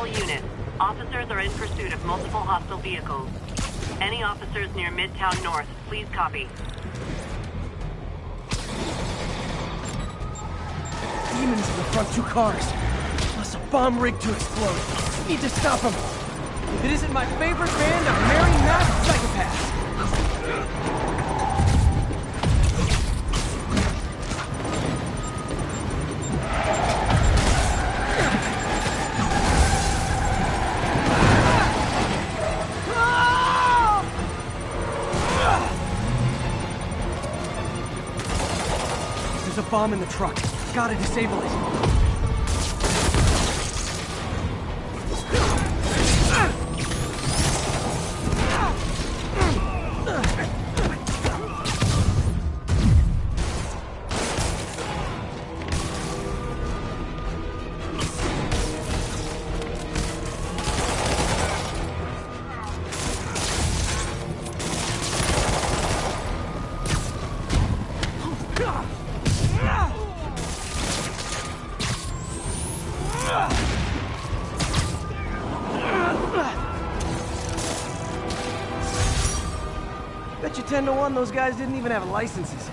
All units, officers are in pursuit of multiple hostile vehicles. Any officers near Midtown North, please copy. Demons in the front two cars. Plus a bomb rigged to explode. Need to stop them. It isn't my favorite band of merry masked psychopaths. There's a bomb in the truck. Gotta disable it. Bet you 10 to 1 those guys didn't even have licenses.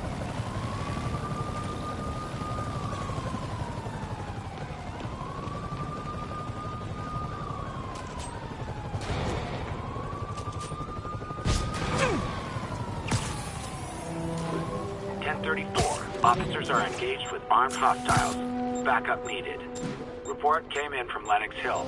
Officers are engaged with armed hostiles. Backup needed. Report came in from Lenox Hill.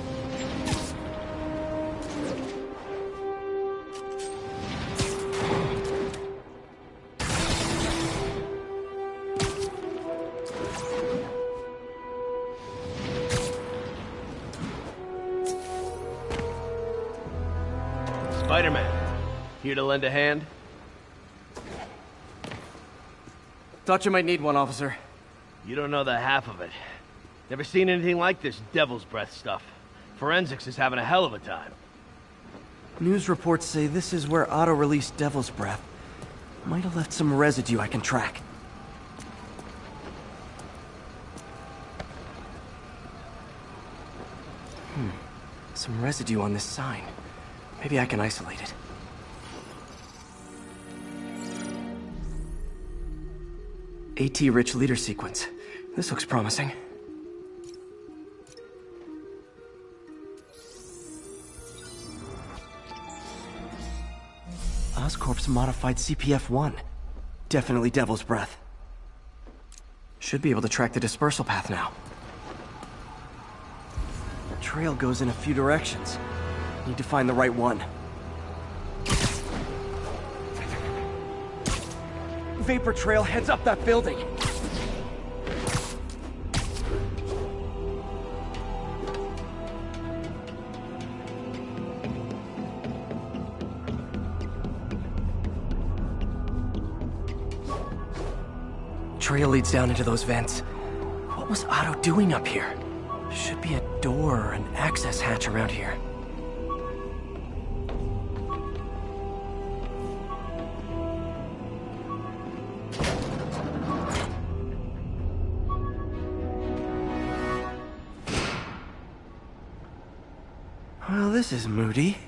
Spider-Man, here to lend a hand? Thought you might need one, officer. You don't know the half of it. Never seen anything like this devil's breath stuff. Forensics is having a hell of a time. News reports say this is where Otto released Devil's Breath. Might have left some residue I can track. Some residue on this sign. Maybe I can isolate it. AT-rich leader sequence. This looks promising. Oscorp's modified CPF-1. Definitely Devil's Breath. Should be able to track the dispersal path now. The trail goes in a few directions. Need to find the right one. Vapor trail heads up that building. Trail leads down into those vents. What was Otto doing up here? Should be a door or an access hatch around here. Well, this is moody.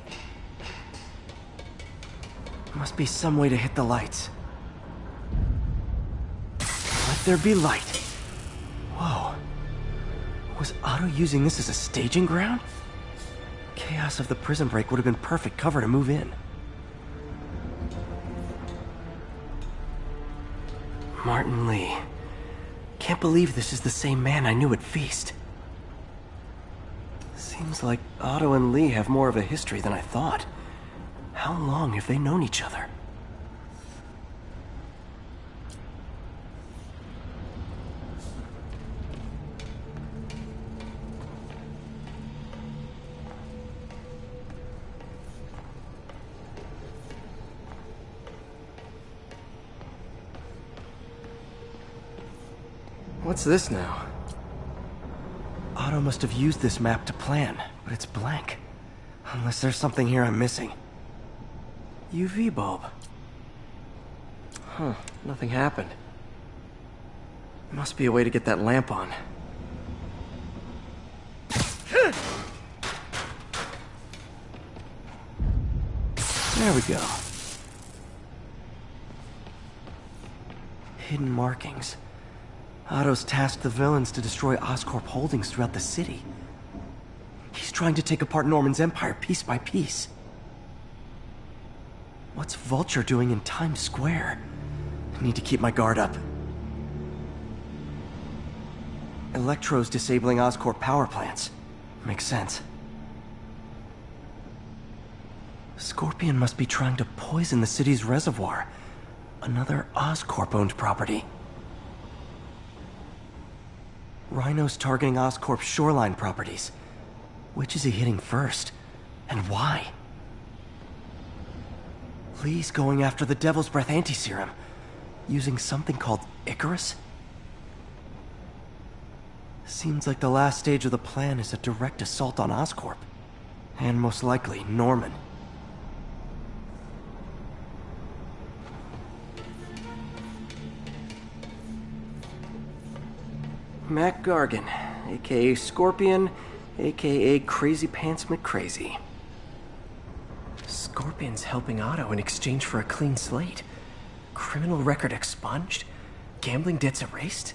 Must be some way to hit the lights. Let there be light. Whoa. Was Otto using this as a staging ground? Chaos of the prison break would have been perfect cover to move in. Martin Lee. Can't believe this is the same man I knew at Feast. Seems like Otto and Lee have more of a history than I thought. How long have they known each other? What's this now? Otto must have used this map to plan, but it's blank. Unless there's something here I'm missing. UV bulb. Huh, nothing happened. Must be a way to get that lamp on. There we go. Hidden markings. Otto's tasked the villains to destroy Oscorp holdings throughout the city. He's trying to take apart Norman's empire piece by piece. What's Vulture doing in Times Square? I need to keep my guard up. Electro's disabling Oscorp power plants. Makes sense. Scorpion must be trying to poison the city's reservoir. Another Oscorp-owned property. Rhino's targeting Oscorp's shoreline properties. Which is he hitting first? And why? Lee's going after the Devil's Breath anti-serum. Using something called Icarus? Seems like the last stage of the plan is a direct assault on Oscorp. And most likely, Norman. Mac Gargan, aka Scorpion, aka Crazy Pants McCrazy. Scorpion's helping Otto in exchange for a clean slate. Criminal record expunged? Gambling debts erased?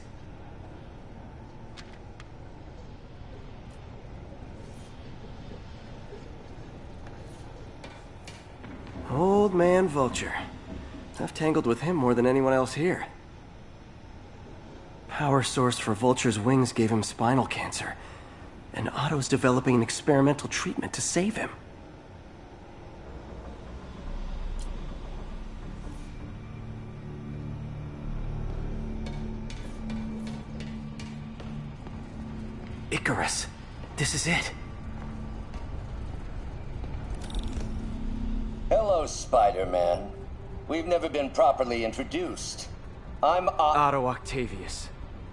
Old man Vulture. I've tangled with him more than anyone else here. Power source for Vulture's wings gave him spinal cancer, and Otto's developing an experimental treatment to save him. Icarus. This is it. Hello, Spider-Man. We've never been properly introduced. I'm Otto Octavius.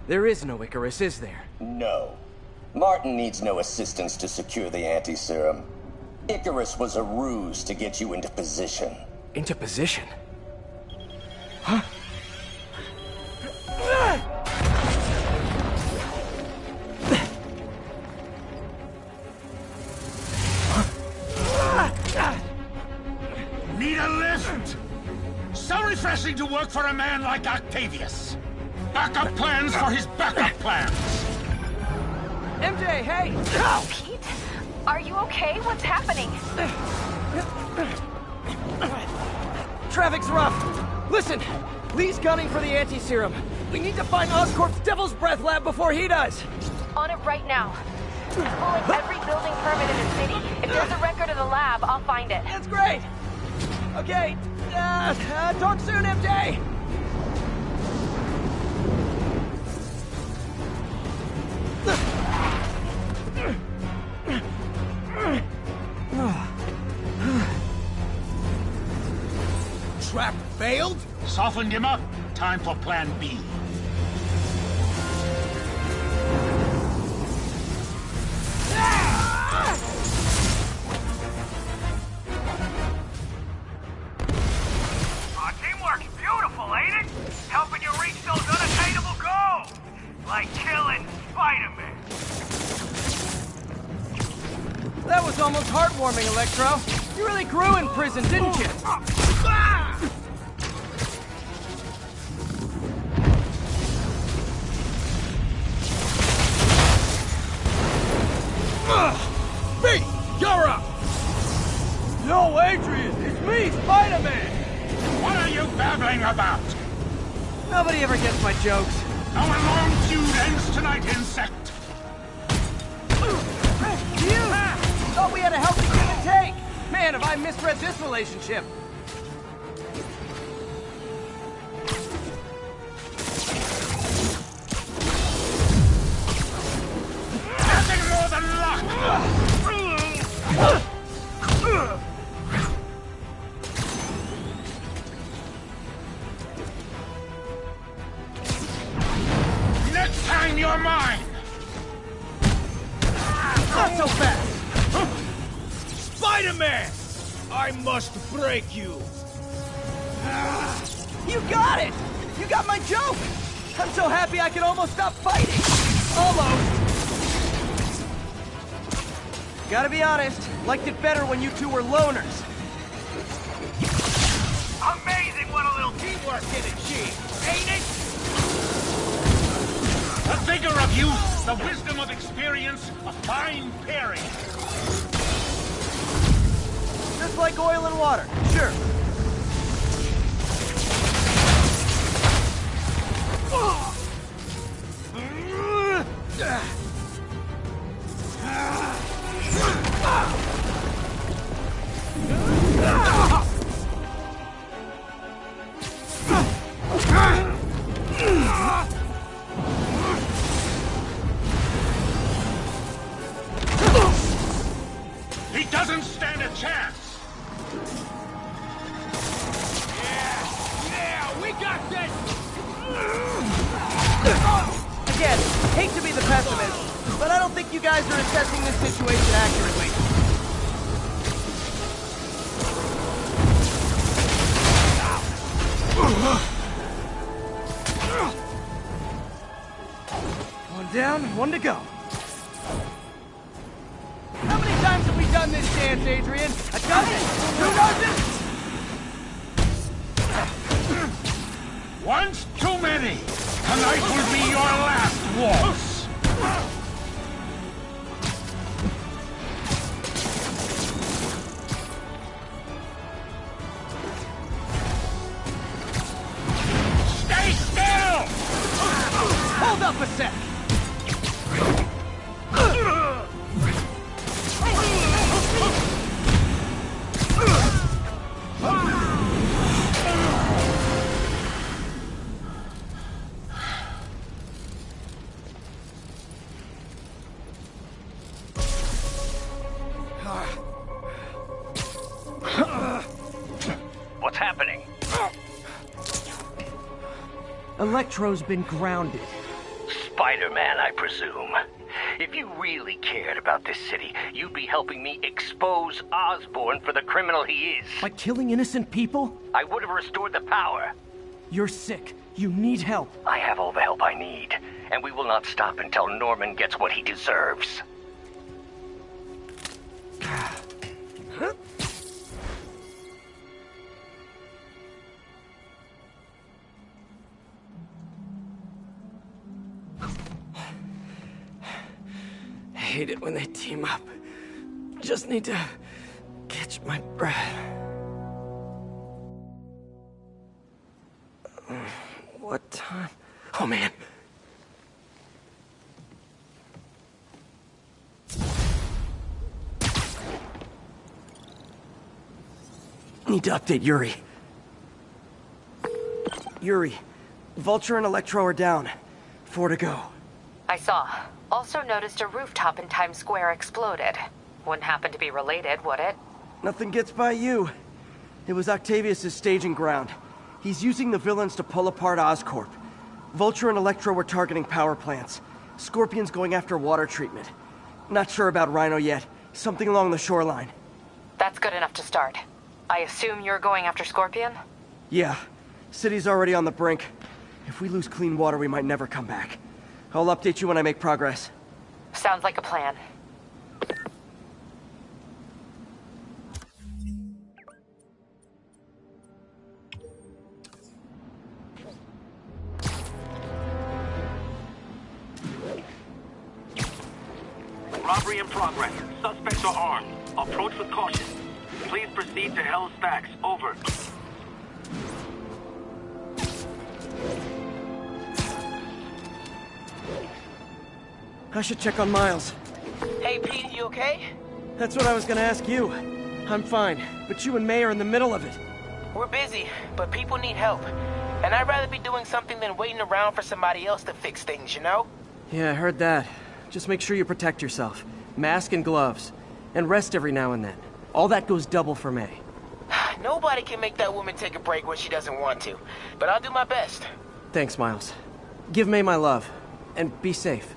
There is no Icarus, is there? No. Martin needs no assistance to secure the anti-serum. Icarus was a ruse to get you into position. Into position? Huh? Need a lift? So refreshing to work for a man like Octavius. Backup plans for his backup plans. MJ, hey! Pete? Are you okay? What's happening? Traffic's rough. Listen, Lee's gunning for the anti-serum. We need to find Oscorp's Devil's Breath lab before he does. On it right now. I'm pulling every building permit in the city. If there's a record of the lab, I'll find it. That's great. Okay, talk soon, MJ. Trap failed? Softened him up. Time for plan B. Teamwork's beautiful, ain't it? Helping you reach those unattainable goals. Like killing Spider-Man. That was almost heartwarming, Electro. You really grew in prison, didn't you? B, you're up! Yo, Adrian, it's me, Spider-Man! What are you babbling about? Nobody ever gets my jokes. Our long feud ends tonight, insect. You! Thought we had a healthy give and take! Man, have I misread this relationship! Nothing more than luck! Next time you're mine! Not so fast! Spider-Man! I must break you! You got it! You got my joke! I'm so happy I could almost stop fighting! Almost! Gotta be honest, liked it better when you two were loners. Amazing what a little teamwork can achieve, ain't it? The vigor of youth, the wisdom of experience, a fine pairing. Just like oil and water, sure. He doesn't stand a chance. Yeah, we got this! Again, hate to be the pessimist, but I don't think you guys are assessing this situation accurately. One down, one to go. How many times have we done this dance, Adrian? A dozen? 2 dozen? Once too many. Tonight will be your last waltz. Stay still! Hold up a sec. What's happening? Electro's been grounded. Spider-Man, I presume. If you really cared about this city, you'd be helping me expose Osborn for the criminal he is. By killing innocent people? I would have restored the power. You're sick. You need help. I have all the help I need, and we will not stop until Norman gets what he deserves. I hate it when they team up. Just need to catch my breath. What time? Oh, man. Need to update Yuri. Yuri, Vulture and Electro are down. 4 to go. I saw. Also noticed a rooftop in Times Square exploded. Wouldn't happen to be related, would it? Nothing gets by you. It was Octavius' staging ground. He's using the villains to pull apart Oscorp. Vulture and Electro were targeting power plants. Scorpion's going after water treatment. Not sure about Rhino yet. Something along the shoreline. That's good enough to start. I assume you're going after Scorpion? Yeah. City's already on the brink. If we lose clean water, we might never come back. I'll update you when I make progress. Sounds like a plan. Robbery in progress. Suspects are armed. Approach with caution. Please proceed to Hell's Stacks. Over. I should check on Miles. Hey, Pete, you okay? That's what I was gonna ask you. I'm fine, but you and May are in the middle of it. We're busy, but people need help. And I'd rather be doing something than waiting around for somebody else to fix things, you know? Yeah, I heard that. Just make sure you protect yourself. Mask and gloves. And rest every now and then. All that goes double for May. Nobody can make that woman take a break when she doesn't want to. But I'll do my best. Thanks, Miles. Give May my love. And be safe.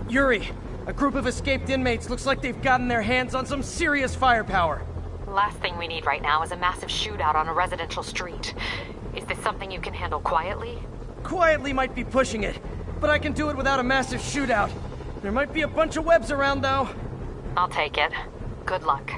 Yuri, A group of escaped inmates looks like they've gotten their hands on some serious firepower. Last thing we need right now is a massive shootout on a residential street. Is this something you can handle quietly? Quietly might be pushing it, but I can do it without a massive shootout. There might be a bunch of webs around, though. I'll take it. Good luck.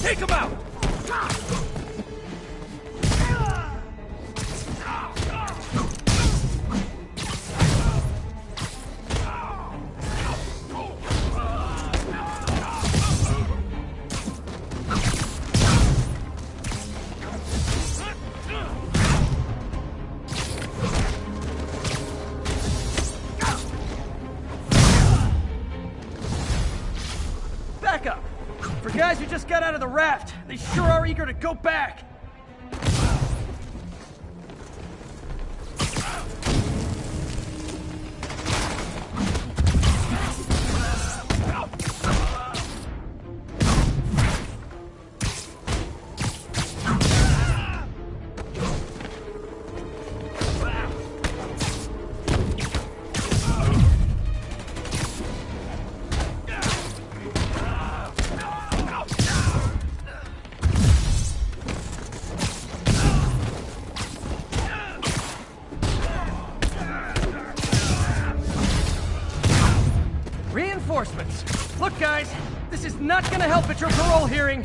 Take him out! Back up! For guys who just got out of the raft, they sure are eager to go back! Reinforcements! Look, guys, this is not gonna help at your parole hearing!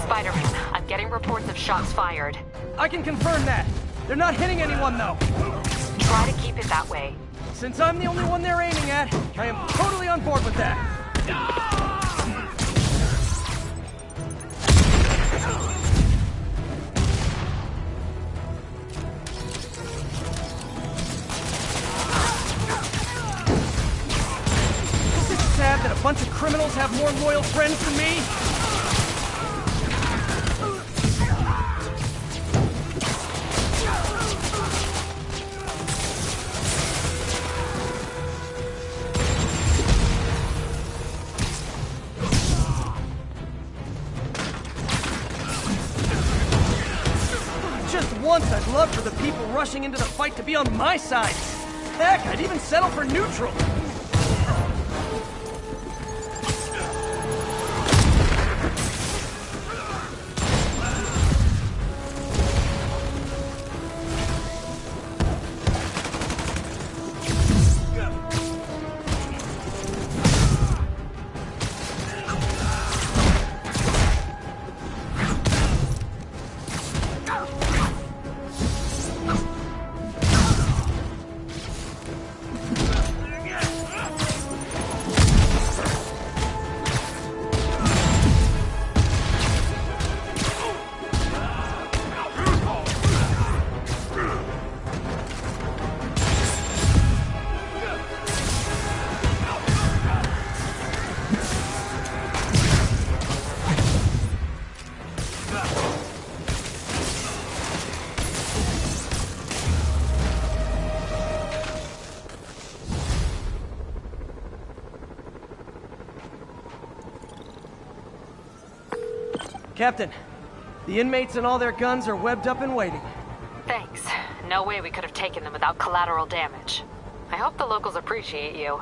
Spider-Man, I'm getting reports of shots fired. I can confirm that. They're not hitting anyone, though. Try to keep it that way. Since I'm the only one they're aiming at, I am totally on board with that. Sad that a bunch of criminals have more loyal friends than me? Just once I'd love for the people rushing into the fight to be on my side. Heck, I'd even settle for neutral. Captain, the inmates and all their guns are webbed up and waiting. Thanks. No way we could have taken them without collateral damage. I hope the locals appreciate you.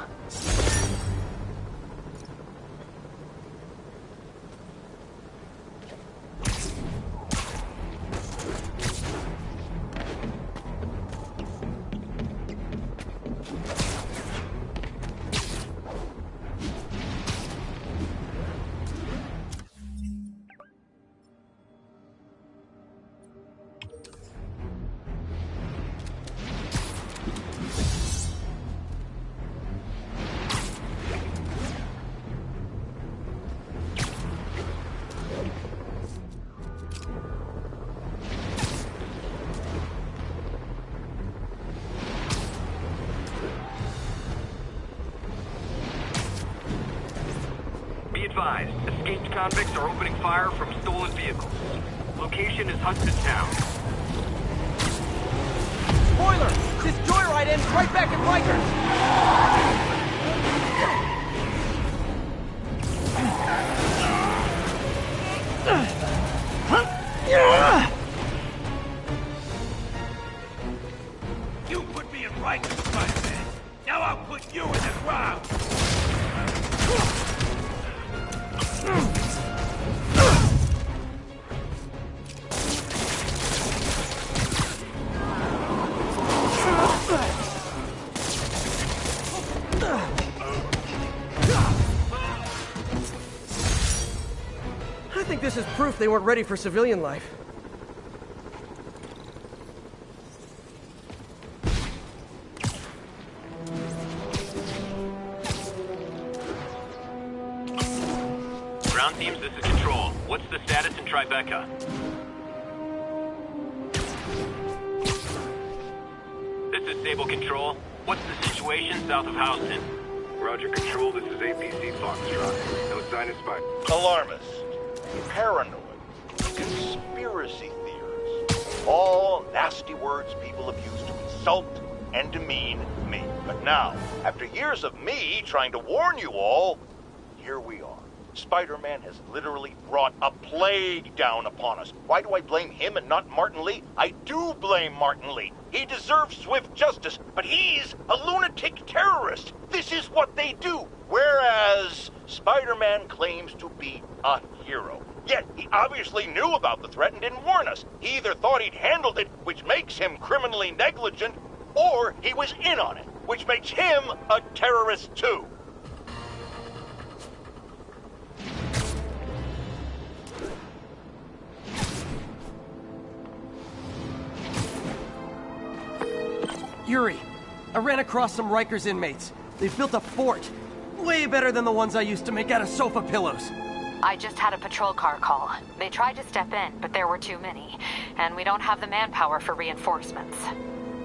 Escaped convicts are opening fire from stolen vehicles. Location is Hudson Town. Spoiler! This joyride ends right back at Rikers! You put me in Rikers, Spider-Man. Now I'll put you in the ground. I think this is proof they weren't ready for civilian life. Ground teams, this is Control. What's the status in Tribeca? This is Sable Control. What's the situation south of Houston? Roger, Control. This is APC Foxtrot. No sign of Spider. Alarmist. Paranoid. Conspiracy theorists. All nasty words people have used to insult and demean me. But now, after years of me trying to warn you all, here we are. Spider-Man has literally brought a plague down upon us. Why do I blame him and not Martin Lee? I do blame Martin Lee. He deserves swift justice, but he's a lunatic terrorist. This is what they do. Whereas Spider-Man claims to be a hero. Yet, he obviously knew about the threat and didn't warn us. He either thought he'd handled it, which makes him criminally negligent, or he was in on it, which makes him a terrorist too. Yuri, I ran across some Rikers inmates. They've built a fort. Way better than the ones I used to make out of sofa pillows. I just had a patrol car call. They tried to step in, but there were too many. And we don't have the manpower for reinforcements.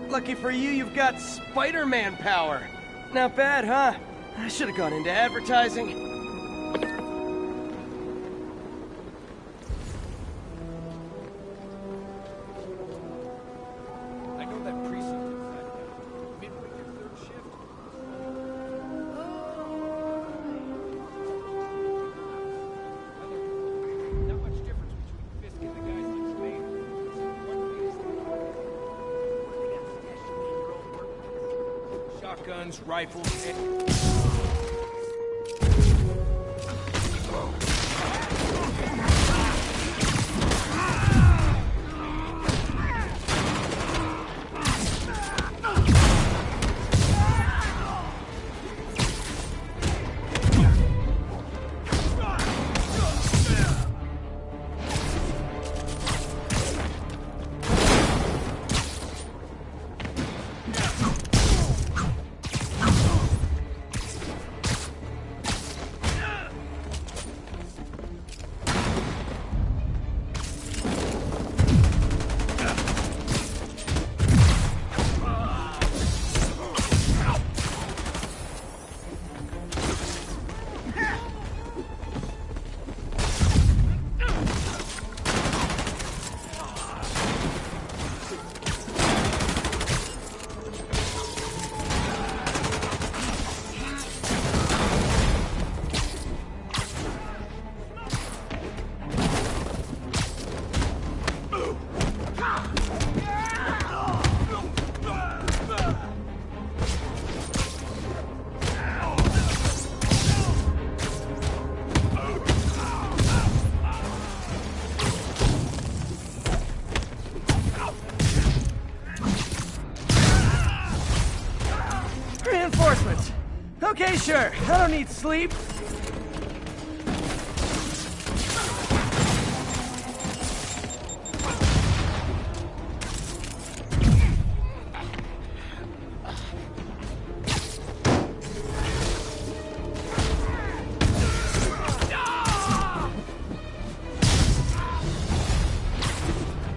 Lucky for you, you've got Spider-Man power. Not bad, huh? I should have gone into advertising. I know that precinct inside now. Midway through third shift. Not much difference between Fisk and the guys like Spade. Shotguns, rifles, and... Sure, I don't need sleep.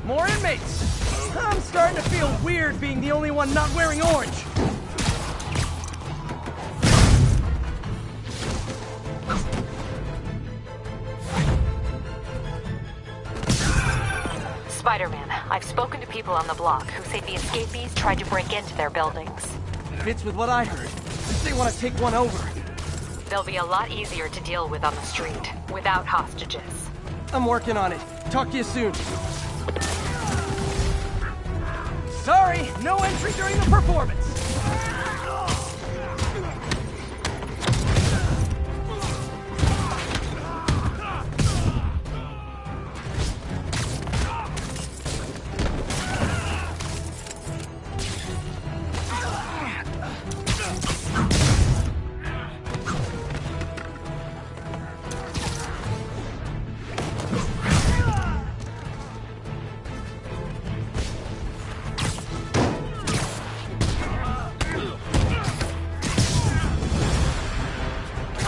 More inmates! I'm starting to feel weird being the only one not wearing orange. Spider-Man, I've spoken to people on the block who say the escapees tried to break into their buildings. Fits with what I heard. They want to take one over. They'll be a lot easier to deal with on the street, without hostages. I'm working on it. Talk to you soon. Sorry, no entry during the performance.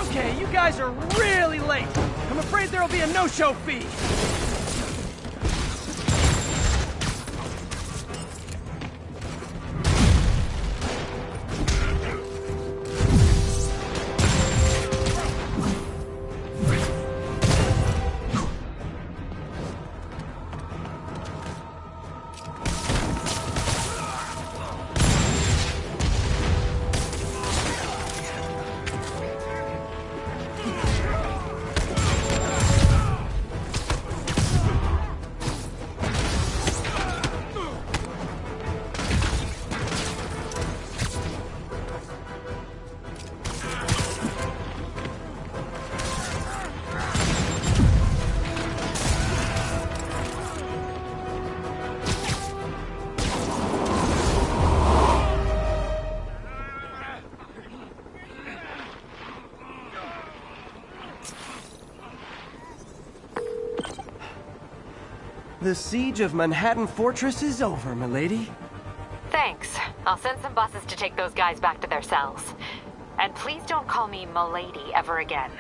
Okay, you guys are really late. I'm afraid there'll be a no-show fee. The siege of Manhattan Fortress is over, milady. Thanks. I'll send some buses to take those guys back to their cells. And please don't call me milady ever again.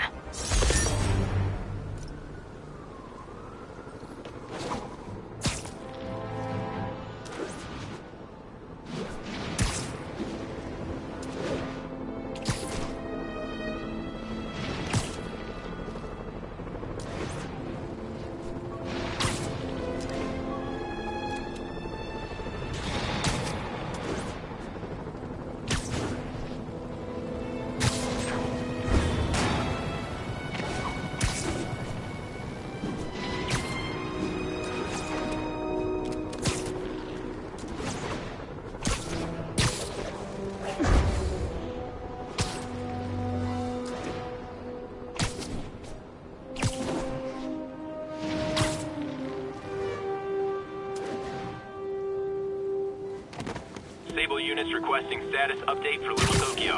Sable units requesting status update for Little Tokyo.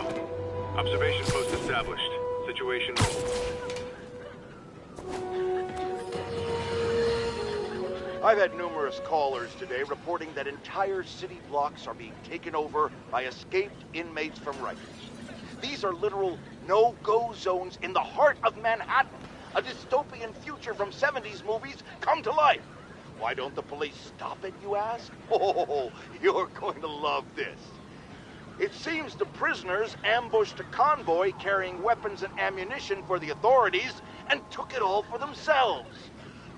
Observation post established. Situation I've had numerous callers today reporting that entire city blocks are being taken over by escaped inmates from Rikers. These are literal no-go zones in the heart of Manhattan. A dystopian future from 70s movies come to life. Why don't the police stop it, you ask? Oh, you're going to love this. It seems the prisoners ambushed a convoy carrying weapons and ammunition for the authorities and took it all for themselves.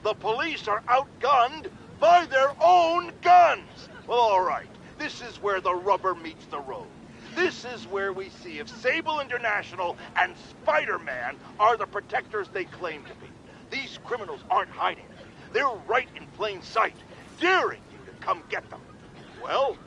The police are outgunned by their own guns. Well, all right. This is where the rubber meets the road. This is where we see if Sable International and Spider-Man are the protectors they claim to be. These criminals aren't hiding. They're right in plain sight, daring you to come get them. Well,